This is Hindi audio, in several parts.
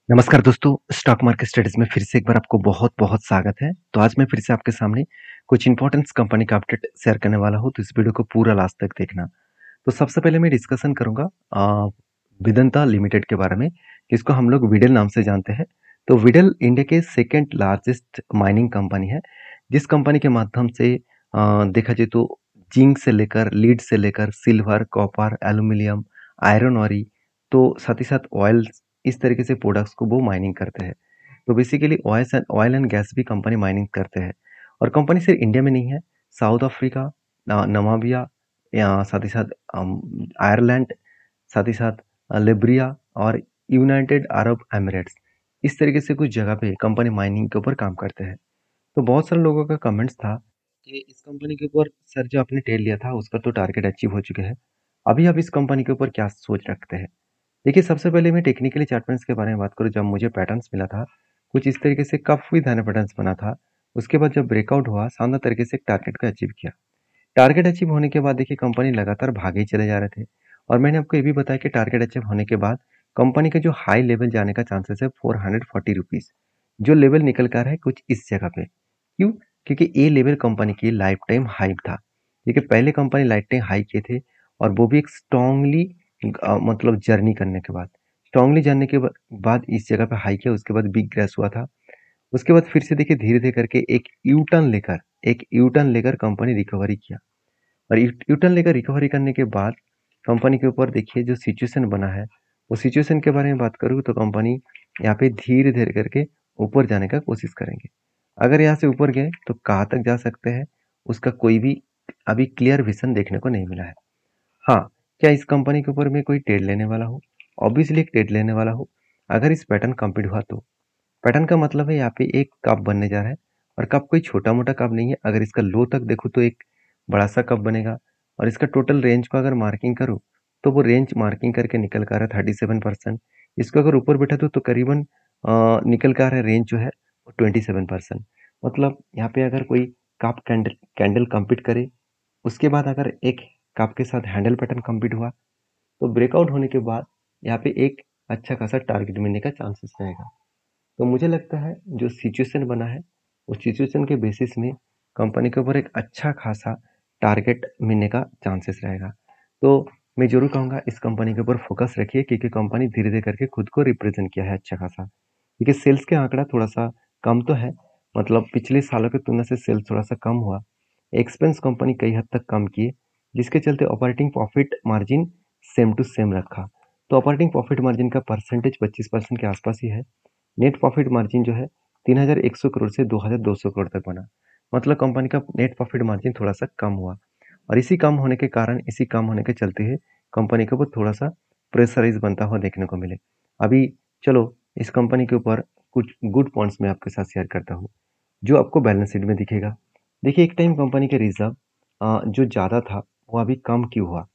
नमस्कार दोस्तों, स्टॉक मार्केट स्टडीज में फिर से एक बार आपको बहुत-बहुत स्वागत है। तो आज मैं फिर से आपके सामने कुछ इंपॉर्टेंट कंपनी का अपडेट शेयर करने वाला हूँ, तो इस वीडियो को पूरा लास्ट तक देखना। तो सबसे पहले मैं डिस्कशन करूँगा वेदांता लिमिटेड के बारे में, जिसको हम लोग विडेल नाम से जानते हैं। तो विडेल इंडिया के सेकंड लार्जेस्ट माइनिंग कंपनी है, जिस कंपनी के माध्यम से देखा जाए तो जिंक से लेकर, लीड से लेकर silver, copper, aluminium, iron or तो साथ ही साथ ऑयल इस तरीके से प्रोडक्ट्स को वो माइनिंग करते हैं। तो बेसिकली ऑयल एंड गैस भी कंपनी माइनिंग करते हैं और कंपनी सिर्फ इंडिया में नहीं है, साउथ अफ्रीका, नमाबिया या साथ ही साथ आयरलैंड, साथ ही साथ लिब्रिया और यूनाइटेड अरब एमिरेट्स, इस तरीके से कुछ जगह पे कंपनी माइनिंग के ऊपर काम करते हैं। तो बहुत सारे लोगों का कमेंट्स था कि इस कंपनी के ऊपर सर जो आपने टेल लिया था उसका तो टारगेट अचीव हो चुके हैं, अभी आप इस कंपनी के ऊपर क्या सोच रखते हैं। देखिए, सबसे पहले मैं टेक्निकली चार्ट पैटर्न्स के बारे में बात करूँ। जब मुझे पैटर्न्स मिला था, कुछ इस तरीके से कप विद हैंड पैटर्न्स बना था। उसके बाद जब ब्रेकआउट हुआ, शानदार तरीके से टारगेट को अचीव किया। टारगेट अचीव होने के बाद देखिए कंपनी लगातार भागे ही चले जा रहे थे और मैंने आपको ये भी बताया कि टारगेट अचीव होने के बाद कंपनी के जो हाई लेवल जाने का चांसेस है 440 रुपीज, जो लेवल निकल कर है कुछ इस जगह पे। क्यों? क्योंकि ये लेवल कंपनी की लाइफ टाइम हाई था। देखिए, पहले कंपनी लाइफ टाइम हाई किए थे और वो भी एक स्ट्रांगली मतलब जर्नी करने के बाद, स्ट्रांगली जानने के बाद इस जगह पे हाई किया। उसके बाद बिग क्रैश हुआ था। उसके बाद फिर से देखिए धीरे धीरे करके एक यू टर्न लेकर कंपनी रिकवरी किया और यू टर्न लेकर रिकवरी करने के बाद कंपनी के ऊपर देखिए जो सिचुएशन बना है, वो सिचुएशन के बारे में बात करूँ तो कंपनी यहाँ पे धीरे धीरे करके ऊपर जाने का कोशिश करेंगे। अगर यहाँ से ऊपर गए तो कहाँ तक जा सकते हैं, उसका कोई भी अभी क्लियर विजन देखने को नहीं मिला है। हाँ, क्या इस कंपनी के ऊपर मैं कोई ट्रेड लेने वाला हूँ? ऑब्वियसली एक ट्रेड लेने वाला हूँ। अगर इस पैटर्न कंप्लीट हुआ तो पैटर्न का मतलब है यहाँ पे एक कप बनने जा रहा है और कप कोई छोटा मोटा कप नहीं है। अगर इसका लो तक देखो तो एक बड़ा सा कप बनेगा और इसका टोटल रेंज को अगर मार्किंग करूँ तो वो रेंज मार्किंग करके निकल कर आ रहा है 37%। इसको अगर ऊपर बैठा तो करीबन निकल कर आ रहा है रेंज जो है वो 27%। मतलब यहाँ पे अगर कोई कप कैंडल कैंडल कंप्लीट करे, उसके बाद अगर एक कप के साथ हैंडल पैटर्न कंप्लीट हुआ तो ब्रेकआउट होने के बाद यहाँ पे एक अच्छा खासा टारगेट मिलने का चांसेस रहेगा। तो मुझे लगता है जो सिचुएशन बना है, उस सिचुएशन के बेसिस में कंपनी के ऊपर एक अच्छा खासा टारगेट मिलने का चांसेस रहेगा। तो मैं ज़रूर कहूँगा इस कंपनी के ऊपर फोकस रखिए, क्योंकि कंपनी धीरे-धीरे करके खुद को रिप्रेज़ेंट किया है अच्छा खासा। देखिए, सेल्स के आंकड़ा थोड़ा-सा कम तो है, मतलब पिछले सालों की तुलना से सेल्स थोड़ा-सा कम हुआ। एक्सपेंस कंपनी कई हद तक कम किए, जिसके चलते operating profit margin same to same रखा। तो ऑपरेटिंग प्रॉफिट मार्जिन का परसेंटेज 25% के आसपास ही है। नेट प्रॉफिट मार्जिन जो है 3,100 करोड़ से 2,200 करोड़ तक बना। मतलब कंपनी का नेट प्रॉफिट मार्जिन थोड़ा-सा कम हुआ और इसी कम होने के चलते ही कंपनी के ऊपर थोड़ा-सा प्रेशराइज़ बनता हुआ देखने को मिले। अभी चलो इस कंपनी के ऊपर कुछ गुड पॉइंट्स मैं आपके साथ शेयर करता हूँ, जो आपको बैलेंस शीट में दिखेगा। देखिए, एक टाइम कंपनी के रिज़र्व जो ज़्यादा था, वो अभी कम क्यों हुआ?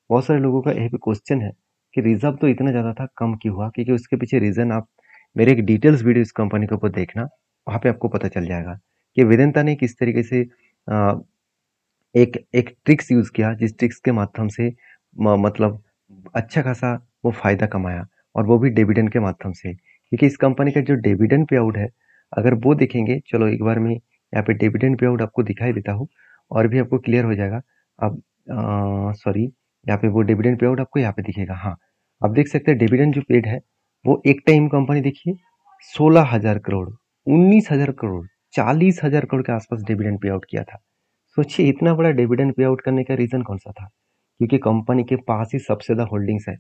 बहुत सारे लोगों का यही पे क्वेश्चन है कि रिज़र्व तो इतना ज़्यादा था, कम क्यों हुआ? क्योंकि उसके पीछे रीज़न आप मेरे एक डिटेल्स वीडियो इस कंपनी के ऊपर देखना, वहाँ पे आपको पता चल जाएगा कि वेदांता ने किस तरीके से अ, एक एक ट्रिक्स यूज़ किया, जिस ट्रिक्स के माध्यम से मतलब अच्छा खासा वो फ़ायदा कमाया और वो भी डिविडेंड के माध्यम से। क्योंकि इस कंपनी का जो डिविडेंड पे आउट है, अगर वो देखेंगे, चलो एक बार मैं यहाँ पे डिविडेंड पे आउट आपको दिखाई देता हूँ और भी आपको क्लियर हो जाएगा। अब सॉरी, यहाँ पे वो डिविडेंड पे आउट आपको यहाँ पे दिखेगा। हाँ, आप देख सकते हैं डिविडेंड जो पेड है, वो एक टाइम कंपनी देखिए 16,000 करोड़, 19,000 करोड़, 40,000 करोड़ के आसपास डिविडेंड पे आउट किया था। सोचिए इतना बड़ा डिविडेंड पे आउट करने का रीज़न कौन-सा था? क्योंकि कंपनी के पास ही सबसे ज़्यादा होल्डिंग्स है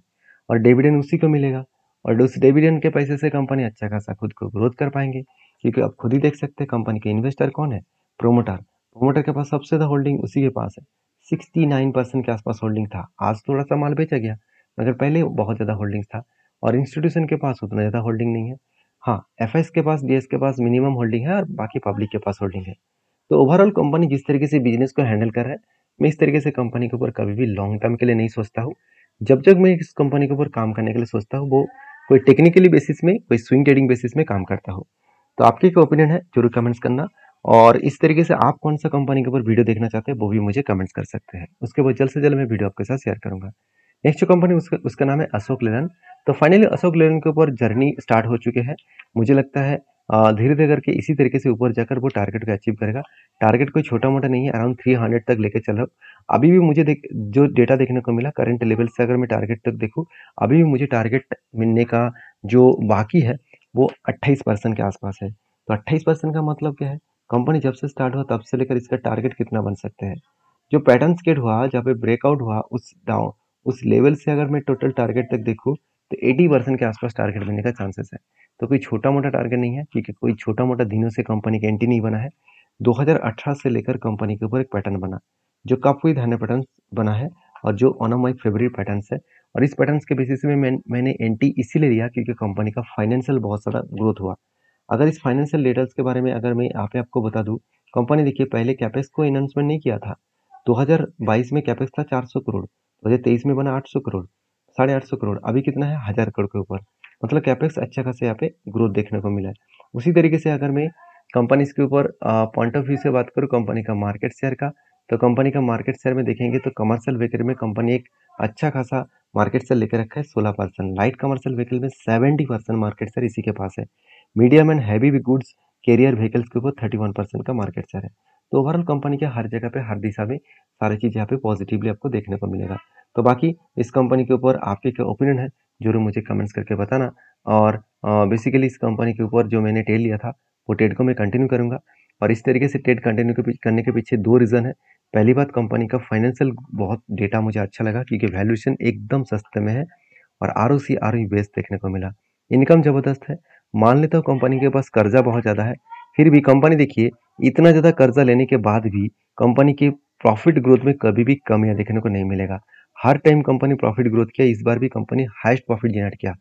और डिविडेंड उसी को मिलेगा और उस डिविडेंड के पैसे से कंपनी अच्छा खासा खुद को ग्रोथ कर पाएँगे। क्योंकि आप खुद ही देख सकते हैं कंपनी के इन्वेस्टर कौन है? प्रोमोटर। प्रोमोटर के पास सबसे ज़्यादा होल्डिंग उसी के पास है। 69% के आसपास होल्डिंग था। आज थोड़ा-सा माल बेचा गया, मगर पहले बहुत ज़्यादा होल्डिंग्स था और इंस्टीट्यूशन के पास उतना ज़्यादा होल्डिंग नहीं है। हाँ, एफएस के पास, डीएस के पास मिनिमम होल्डिंग है और बाकी पब्लिक के पास होल्डिंग है। तो ओवरऑल कंपनी जिस तरीके से बिजनेस को हैंडल कर रहा है, मैं इस तरीके से कंपनी के ऊपर कभी भी लॉन्ग टर्म के लिए नहीं सोचता हूँ। जब जब मैं इस कंपनी के ऊपर काम करने के लिए सोचता हूँ, वो कोई टेक्निकली बेसिस में, कोई स्विंग ट्रेडिंग बेसिस में काम करता हूँ। तो आपकी क्या ओपिनियन है, जरूर कमेंट्स करना। और इस तरीके से आप कौन सा कंपनी के ऊपर वीडियो देखना चाहते हैं, वो भी मुझे कमेंट्स कर सकते हैं। उसके बाद जल्द से जल्द मैं वीडियो आपके साथ शेयर करूंगा। नेक्स्ट जो कंपनी उसका उसका नाम है अशोक लेलैंड। तो फाइनली अशोक लेलैंड के ऊपर जर्नी स्टार्ट हो चुके हैं। मुझे लगता है धीरे-धीरे करके इसी तरीके से ऊपर जाकर वो टारगेट को अचीव करेगा। टारगेट कोई छोटा-मोटा नहीं है, अराउंड 300 तक लेके चल रहा हूँ। अभी भी मुझे जो डेटा देखने को मिला करंट लेवल से अगर मैं टारगेट तक देखूँ, अभी भी मुझे टारगेट मिलने का जो बाकी है, वो 28% के आसपास है। तो 28% का मतलब क्या है? कंपनी जब से स्टार्ट हुआ तब से लेकर इसका टारगेट कितना बन सकते हैं? जो पैटर्न स्केट हुआ, जहाँ पे ब्रेकआउट हुआ, उस लेवल से अगर मैं टोटल टारगेट तक देखूँ, तो 80% के आसपास टारगेट बनने का चांसेस है। तो कोई छोटा-मोटा टारगेट नहीं है, क्योंकि कोई छोटा-मोटा दिनों से कंपनी का एंट्री नहीं बना है। 2018 से लेकर कंपनी के ऊपर एक पैटर्न बना, जो काफ़ी धन्य पैटर्न बना है और जो one of my favourite patterns है। और इस पैटर्न्स के बेसिस में मैंने एंट्री इसीलिए लिया क्योंकि कंपनी का फाइनेंशियल बहुत ज़्यादा ग्रोथ हुआ। अगर इस फाइनेंशियल डेटास के बारे में अगर मैं यहाँ पे आपको बता दूँ, कंपनी देखिए पहले कैपेक्स को अनाउंसमेंट नहीं किया था। 2022 में कैपेक्स था 400 करोड़, 2023 में बना 800 करोड़, 850 करोड़, अभी कितना है 1000 करोड़ के ऊपर। मतलब कैपेक्स अच्छा खासा यहाँ पे ग्रोथ देखने को मिला है। उसी तरीके से अगर मैं कंपनीज के ऊपर पॉइंट ऑफ व्यू से बात करूँ कंपनी का मार्केट शेयर का, तो कंपनी का मार्केट शेयर में देखेंगे तो कमर्शियल व्हीकल में कंपनी एक अच्छा खासा मार्केट शेयर लेकर रखा है 16%, लाइट कमर्शियल व्हीकल में 70% मार्केट शेयर इसी के पास है। Medium and heavy goods carrier vehicles के ऊपर 31% का मार्केट शेयर है। तो ओवरऑल कंपनी के हर जगह पे हर दिशा में सारी चीज़ यहाँ पे पॉजिटिवली आपको देखने को मिलेगा। तो बाकी इस कंपनी के ऊपर आपके क्या ओपिनियन है, ज़रूर मुझे कमेंट्स करके बताना। और बेसिकली इस कंपनी के ऊपर जो मैंने ट्रेड लिया था, वो ट्रेड को मैं कंटिन्यू करूँगा। और इस तरीके से ट्रेड कंटिन्यू करने के पीछे 2 रीज़न है। पहली बात, कंपनी का फाइनेंशियल बहुत डेटा मुझे अच्छा लगा क्योंकि वैल्यूएशन एकदम सस्ते में है और आरओसी आरओई बेस देखने को मिला। इनकम ज़बरदस्त है। मान लेता हूँ कंपनी के पास कर्जा बहुत ज़्यादा है, फिर भी कंपनी देखिए इतना ज़्यादा कर्जा लेने के बाद भी कंपनी की प्रॉफिट ग्रोथ में कभी भी कमियां देखने को नहीं मिलेगा। हर टाइम कंपनी प्रॉफिट ग्रोथ किया, इस बार भी कंपनी हाईएस्ट प्रॉफिट जनरेट किया।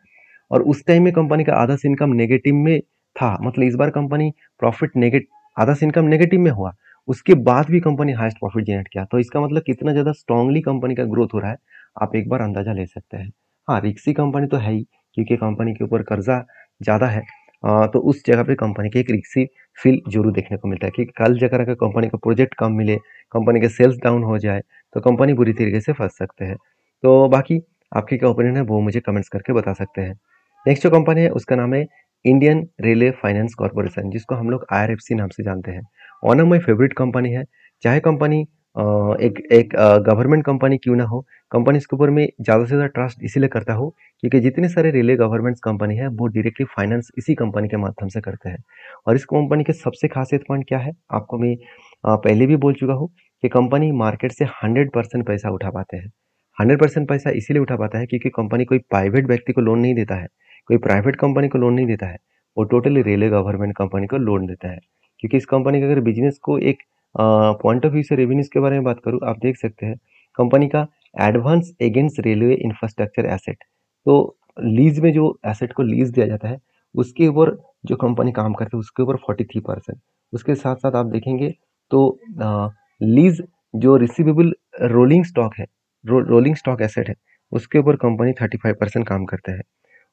और उस टाइम में कंपनी का आधा से इनकम नेगेटिव में था, मतलब इस बार कंपनी प्रॉफिट नेगेटिव आधा से इनकम नेगेटिव में हुआ, उसके बाद भी कंपनी हाईएस्ट प्रॉफिट जनरेट किया। तो इसका मतलब कितना ज़्यादा स्ट्रांगली कंपनी का ग्रोथ हो रहा है, आप एक बार अंदाजा ले सकते हैं। हाँ, रिक्सी कंपनी तो है ही, क्योंकि कंपनी के ऊपर कर्जा ज़्यादा है। तो उस जगह पे कंपनी की एक रिक्सी फील जरूर देखने को मिलता है कि कल जगह अगर कंपनी का प्रोजेक्ट कम मिले, कंपनी के सेल्स डाउन हो जाए, तो कंपनी बुरी तरीके से फंस सकते हैं। तो बाकी आपकी क्या ओपिनियन है वो मुझे कमेंट्स करके बता सकते हैं। नेक्स्ट जो कंपनी है उसका नाम है इंडियन रेलवे फाइनेंस कॉर्पोरेशन, जिसको हम लोग आईआरएफसी नाम से जानते हैं। One of my favourite company है। चाहे कंपनी एक एक गवर्नमेंट कंपनी क्यों ना हो, कंपनी इसके ऊपर में ज़्यादा से ज़्यादा ट्रस्ट इसीलिए करता हूँ क्योंकि जितने सारे रेलवे गवर्नमेंट कंपनी है वो डायरेक्टली फाइनेंस इसी कंपनी के माध्यम से करते हैं। और इस कंपनी के सबसे खासियत पॉइंट क्या है, आपको मैं पहले भी बोल चुका हूँ कि कंपनी मार्केट से 100% पैसा उठा पाते हैं। 100% पैसा इसीलिए उठा पाता है क्योंकि कंपनी कोई प्राइवेट व्यक्ति को लोन नहीं देता है, कोई प्राइवेट कंपनी को लोन नहीं देता है, वो टोटली रेलवे गवर्नमेंट कंपनी को लोन देता है। क्योंकि इस कंपनी के अगर बिजनेस को एक पॉइंट ऑफ व्यू से रेवेन्यूज के बारे में बात करूँ, आप देख सकते हैं कंपनी का advance against railway infrastructure asset. तो लीज में जो एसेट को लीज दिया जाता है उसके ऊपर जो कंपनी काम करती है उसके ऊपर 43%। उसके साथ साथ आप देखेंगे तो लीज जो रिसीवेबल रोलिंग स्टॉक है, रोलिंग स्टॉक एसेट है, उसके ऊपर कंपनी 35% काम करता है।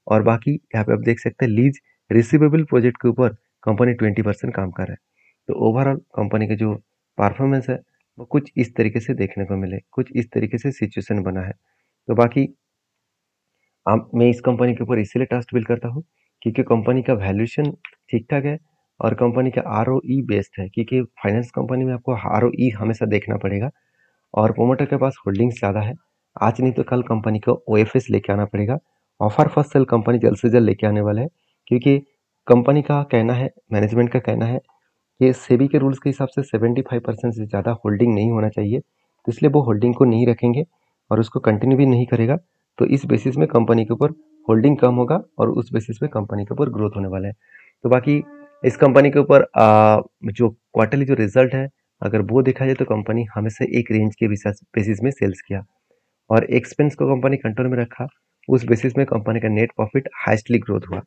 और बाकी यहाँ पे आप देख सकते हैं लीज रिसीवेबल प्रोजेक्ट के ऊपर कंपनी 20% काम कर रहा है। तो ओवरऑल कंपनी के जो परफॉर्मेंस है वो कुछ इस तरीके से देखने को मिले, कुछ इस तरीके से सिचुएशन बना है। तो बाकी मैं इस कंपनी के ऊपर इसीलिए ट्रस्ट बिल्ड करता हूँ क्योंकि कंपनी का वैल्यूएशन ठीक ठाक है और कंपनी का आरओई बेस्ड है, क्योंकि फाइनेंस कंपनी में आपको आरओई हमेशा देखना पड़ेगा और प्रोमोटर के पास होल्डिंग्स ज़्यादा है। आज नहीं तो कल कंपनी को ओएफएस लेके आना पड़ेगा। ऑफर फर्स्ट सेल कंपनी जल्द से जल्द लेके आने वाला है क्योंकि कंपनी का कहना है, मैनेजमेंट का कहना है कि सेबी के रूल्स के हिसाब से 75% से ज़्यादा होल्डिंग नहीं होना चाहिए, तो इसलिए वो होल्डिंग को नहीं रखेंगे और उसको कंटिन्यू भी नहीं करेगा। तो इस बेसिस में कंपनी के ऊपर होल्डिंग कम होगा और उस बेसिस में कंपनी के ऊपर ग्रोथ होने वाला है। तो बाकी इस कंपनी के ऊपर जो क्वार्टरली जो रिजल्ट है, अगर वो देखा जाए तो कंपनी हमेशा एक रेंज के बेसिस में सेल्स किया और एक्सपेंस को कंपनी कंट्रोल में रखा, उस बेसिस में कंपनी का नेट प्रॉफिट हाईएस्टली ग्रोथ हुआ।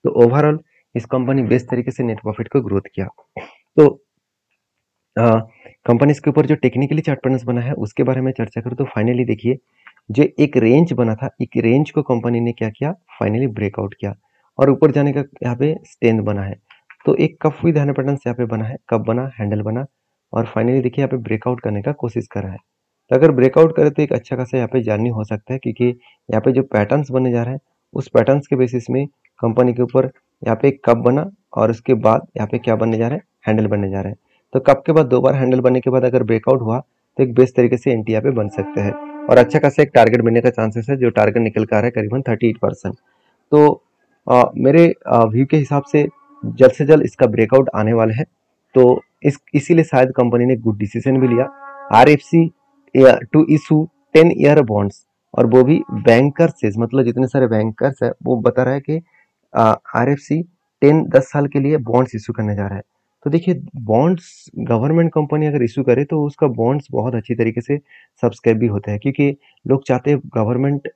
तो ओवरऑल इस कंपनी बेस्ट तरीके से नेट प्रॉफिट को ग्रोथ किया। तो कंपनीज के ऊपर जो टेक्निकली चार्ट पैटर्न्स बना है उसके बारे में चर्चा करूँ तो फाइनली देखिए जो एक रेंज बना था, एक रेंज को कंपनी ने क्या किया, फाइनली ब्रेकआउट किया और ऊपर जाने का यहाँ पे स्ट्रेंथ बना है। तो एक कप हुई ध्यान पैटर्न यहाँ पे बना है, कप बना, हैंडल बना और फाइनली देखिए यहाँ पे ब्रेकआउट करने का कोशिश कर रहा है। तो अगर ब्रेकआउट करे तो एक अच्छा खासा यहाँ पे जर्नी हो सकता है क्योंकि यहाँ पे जो पैटर्न्स बनने जा रहे हैं उस पैटर्न्स के बेसिस में कंपनी के ऊपर यहाँ पे कप बना और उसके बाद यहाँ पे क्या बनने जा रहा है, हैंडल बनने जा रहा है। तो कप के बाद 2 बार हैंडल बनने के बाद अगर ब्रेकआउट हुआ तो एक बेस्ट तरीके से एंटी यहाँ पे बन सकते हैं और अच्छा खासा एक टारगेट बनने का चांसेस है, जो टारगेट निकल कर आ रहा है करीबन 38%। तो मेरे व्यू के हिसाब से जल्द इसका ब्रेकआउट आने वाला है। तो इसीलिए शायद कंपनी ने गुड डिसीजन भी लिया RFC to issue 10 year bonds, और वो भी बैंकर्स से, मतलब जितने सारे बैंकर्स है वो बता रहा है कि आरएफसी 10 साल के लिए बॉन्ड्स इशू करने जा रहा है। तो देखिए, बॉन्ड्स गवर्नमेंट कंपनी अगर इशू करे तो उसका बॉन्ड्स बहुत अच्छी तरीके से सब्सक्राइब भी होता है, क्योंकि लोग चाहते हैं गवर्नमेंट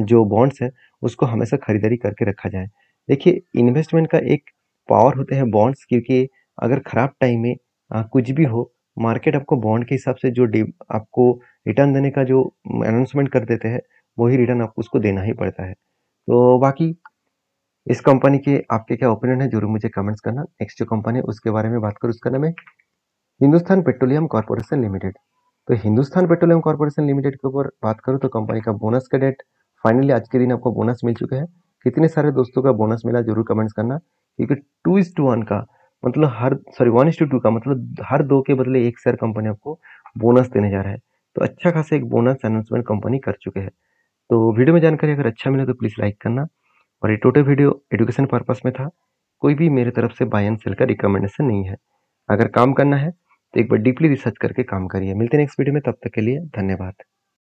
जो बॉन्ड्स है उसको हमेशा खरीदारी करके रखा जाए। देखिए, इन्वेस्टमेंट का एक पावर होते हैं बॉन्ड्स, क्योंकि अगर खराब टाइम में कुछ भी हो, मार्केट आपको बॉन्ड के हिसाब से जो आपको रिटर्न देने का जो अनाउंसमेंट कर देते हैं, वही रिटर्न आपको उसको देना ही पड़ता है। तो बाकी इस कंपनी के आपके क्या ओपिनियन है, जरूर मुझे कमेंट्स करना। नेक्स्ट जो कंपनी है उसके बारे में बात करूँ, उसका नाम है हिंदुस्तान पेट्रोलियम कॉर्पोरेशन लिमिटेड। तो हिंदुस्तान पेट्रोलियम कॉर्पोरेशन लिमिटेड के ऊपर बात करूँ तो कंपनी का बोनस का डेट फाइनली आज के दिन आपको बोनस मिल चुका है। कितने सारे दोस्तों का बोनस मिला जरूर कमेंट्स करना, क्योंकि 2:1 का मतलब 1:2 का मतलब हर 2 के बदले 1 शेयर कंपनी आपको बोनस देने जा रहा है। तो अच्छा खासा एक बोनस अनाउंसमेंट कंपनी कर चुके हैं। तो वीडियो में जानकारी अगर अच्छा मिला तो प्लीज़ लाइक करना, और ये टोटल वीडियो एजुकेशन पर्पस में था, कोई भी मेरे तरफ से बाय एंड सेल का रिकमेंडेशन नहीं है। अगर काम करना है तो एक बार डीपली रिसर्च करके काम करिए। मिलते हैं नेक्स्ट वीडियो में, तब तक के लिए धन्यवाद।